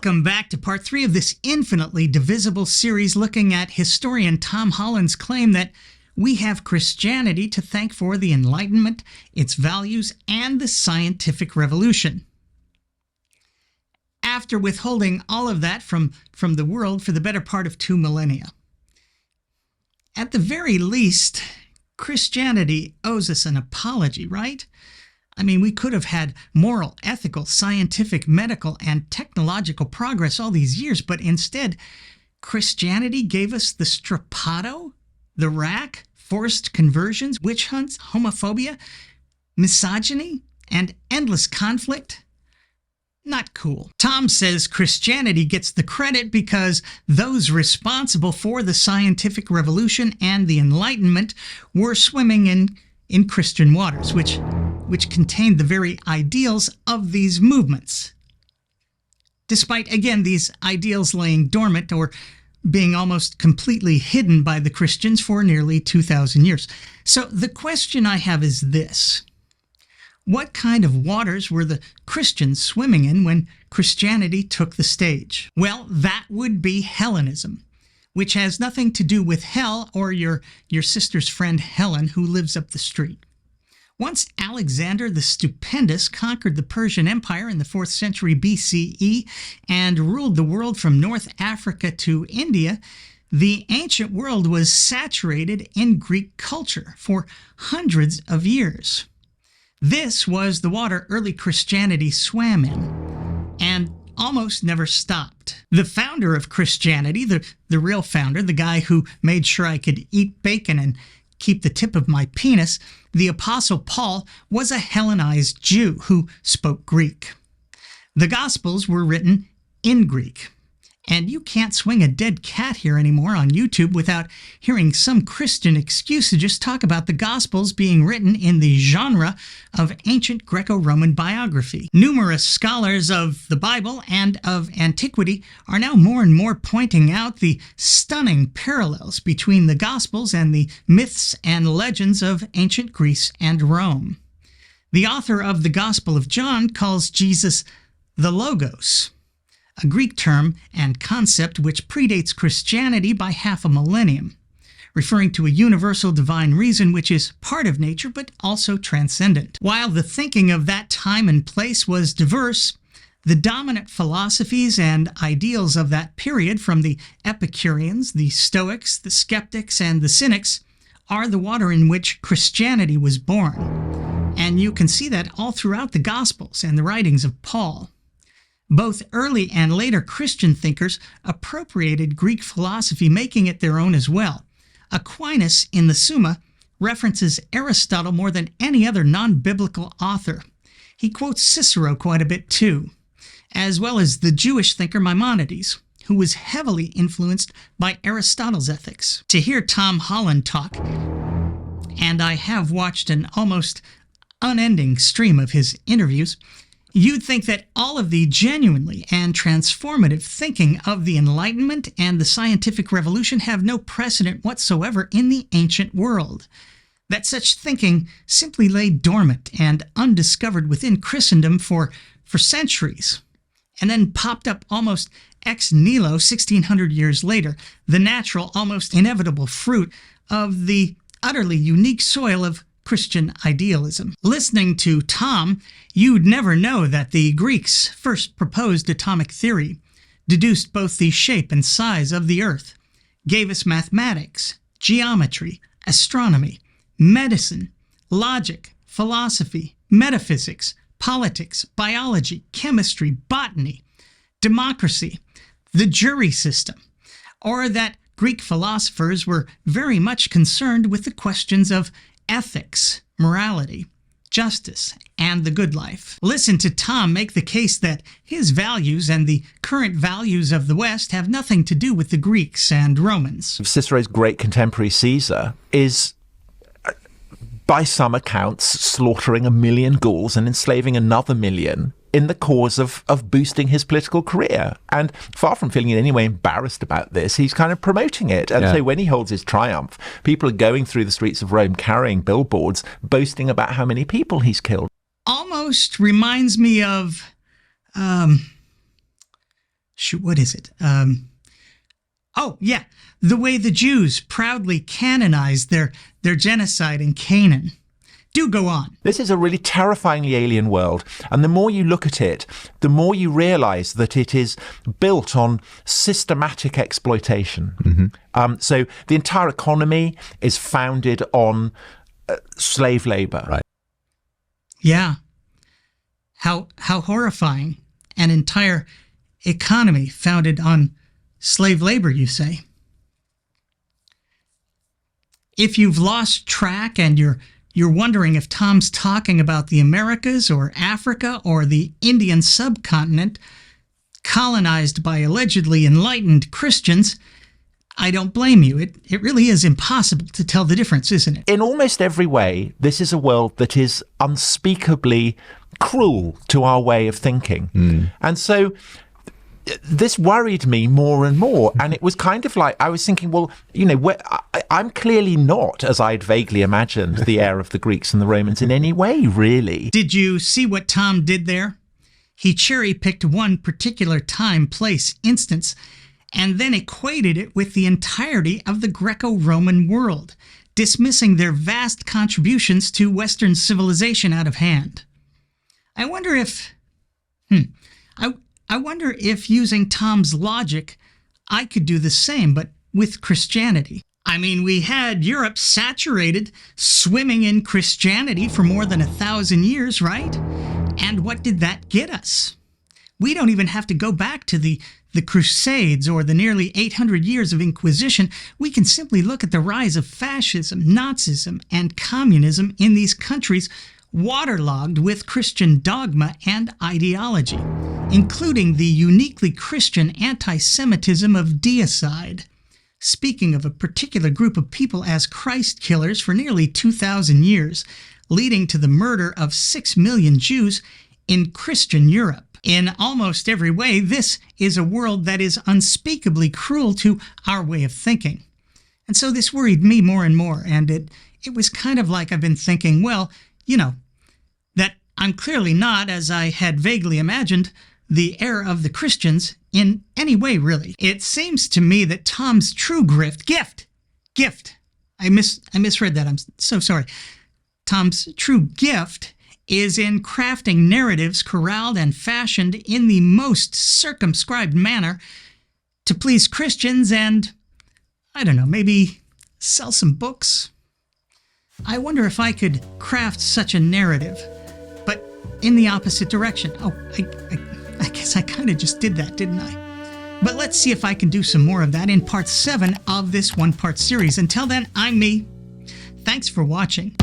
Welcome back to part 3 of this infinitely divisible series looking at historian Tom Holland's claim that we have Christianity to thank for the Enlightenment, its values, and the scientific revolution. After withholding all of that from the world for the better part of 2 millennia. At the very least, Christianity owes us an apology, right? I mean, we could have had moral, ethical, scientific, medical, and technological progress all these years, but instead, Christianity gave us the strappado, the rack, forced conversions, witch hunts, homophobia, misogyny, and endless conflict. Not cool. Tom says Christianity gets the credit because those responsible for the scientific revolution and the Enlightenment were swimming in Christian waters, which contained the very ideals of these movements. Despite, again, these ideals laying dormant or being almost completely hidden by the Christians for nearly 2,000 years. So the question I have is this. What kind of waters were the Christians swimming in when Christianity took the stage? Well, that would be Hellenism, which has nothing to do with hell or your sister's friend Helen who lives up the street. Once Alexander the Stupendous conquered the Persian Empire in the 4th century BCE and ruled the world from North Africa to India, the ancient world was saturated in Greek culture for hundreds of years. This was the water early Christianity swam in and almost never stopped. The founder of Christianity, the real founder, the guy who made sure I could eat bacon and keep the tip of my penis, the Apostle Paul was a Hellenized Jew who spoke Greek. The Gospels were written in Greek. And you can't swing a dead cat here anymore on YouTube without hearing some Christian excuse to just talk about the Gospels being written in the genre of ancient Greco-Roman biography. Numerous scholars of the Bible and of antiquity are now more and more pointing out the stunning parallels between the Gospels and the myths and legends of ancient Greece and Rome. The author of the Gospel of John calls Jesus the Logos, a Greek term and concept which predates Christianity by half a millennium, referring to a universal divine reason which is part of nature but also transcendent. While the thinking of that time and place was diverse, the dominant philosophies and ideals of that period, from the Epicureans, the Stoics, the Skeptics, and the Cynics, are the water in which Christianity was born. And you can see that all throughout the Gospels and the writings of Paul. Both early and later Christian thinkers appropriated Greek philosophy, making it their own as well. Aquinas in the Summa references Aristotle more than any other non-biblical author. He quotes Cicero quite a bit too, as well as the Jewish thinker Maimonides, who was heavily influenced by Aristotle's ethics. To hear Tom Holland talk, and I have watched an almost unending stream of his interviews, you'd think that all of the genuinely and transformative thinking of the Enlightenment and the scientific revolution have no precedent whatsoever in the ancient world. That such thinking simply lay dormant and undiscovered within Christendom for centuries, and then popped up almost ex nihilo 1,600 years later, the natural, almost inevitable fruit of the utterly unique soil of Christian idealism. Listening to Tom, you'd never know that the Greeks first proposed atomic theory, deduced both the shape and size of the Earth, gave us mathematics, geometry, astronomy, medicine, logic, philosophy, metaphysics, politics, biology, chemistry, botany, democracy, the jury system, or that Greek philosophers were very much concerned with the questions of ethics, morality, justice, and the good life. Listen to Tom make the case that his values and the current values of the West have nothing to do with the Greeks and Romans. Cicero's great contemporary Caesar is, by some accounts, slaughtering 1 million Gauls and enslaving another 1 million in the cause of boosting his political career. And far from feeling in any way embarrassed about this, he's kind of promoting it. And so when he holds his triumph, people are going through the streets of Rome carrying billboards, boasting about how many people he's killed. Almost reminds me of Shoot, what is it? Oh, yeah, the way the Jews proudly canonized their genocide in Canaan. Do go on. This is a really terrifyingly alien world, and the more you look at it, the more you realise that it is built on systematic exploitation. So the entire economy is founded on slave labour. Right. Yeah. How horrifying. An entire economy founded on slave labor, you say? If you've lost track and you're wondering if Tom's talking about the Americas or Africa or the Indian subcontinent colonized by allegedly enlightened Christians, I don't blame you. It really is impossible to tell the difference, isn't it? In almost every way, this is a world that is unspeakably cruel to our way of thinking. And so this worried me more and more. And it was kind of like, I was thinking, well, I'm clearly not, as I'd vaguely imagined, the heir of the Greeks and the Romans in any way, really. Did you see what Tom did there? He cherry-picked one particular time, place, instance, and then equated it with the entirety of the Greco-Roman world, dismissing their vast contributions to Western civilization out of hand. I wonder if using Tom's logic, I could do the same, but with Christianity. I mean, we had Europe saturated, swimming in Christianity for more than 1,000 years, right? And what did that get us? We don't even have to go back to the Crusades or the nearly 800 years of Inquisition. We can simply look at the rise of fascism, Nazism, and communism in these countries waterlogged with Christian dogma and ideology, including the uniquely Christian anti-Semitism of deicide. Speaking of a particular group of people as Christ killers for nearly 2,000 years, leading to the murder of 6 million Jews in Christian Europe. In almost every way, this is a world that is unspeakably cruel to our way of thinking. And so this worried me more and more, and it was kind of like I've been thinking, well, that I'm clearly not, as I had vaguely imagined, the heir of the Christians in any way, really. It seems to me that Tom's true gift. I misread that. I'm so sorry. Tom's true gift is in crafting narratives corralled and fashioned in the most circumscribed manner to please Christians and, I don't know, maybe sell some books. I wonder if I could craft such a narrative, but in the opposite direction. Oh, I guess I kind of just did that, didn't I? But let's see if I can do some more of that in part 7 of this one-part series. Until then, I'm me. Thanks for watching.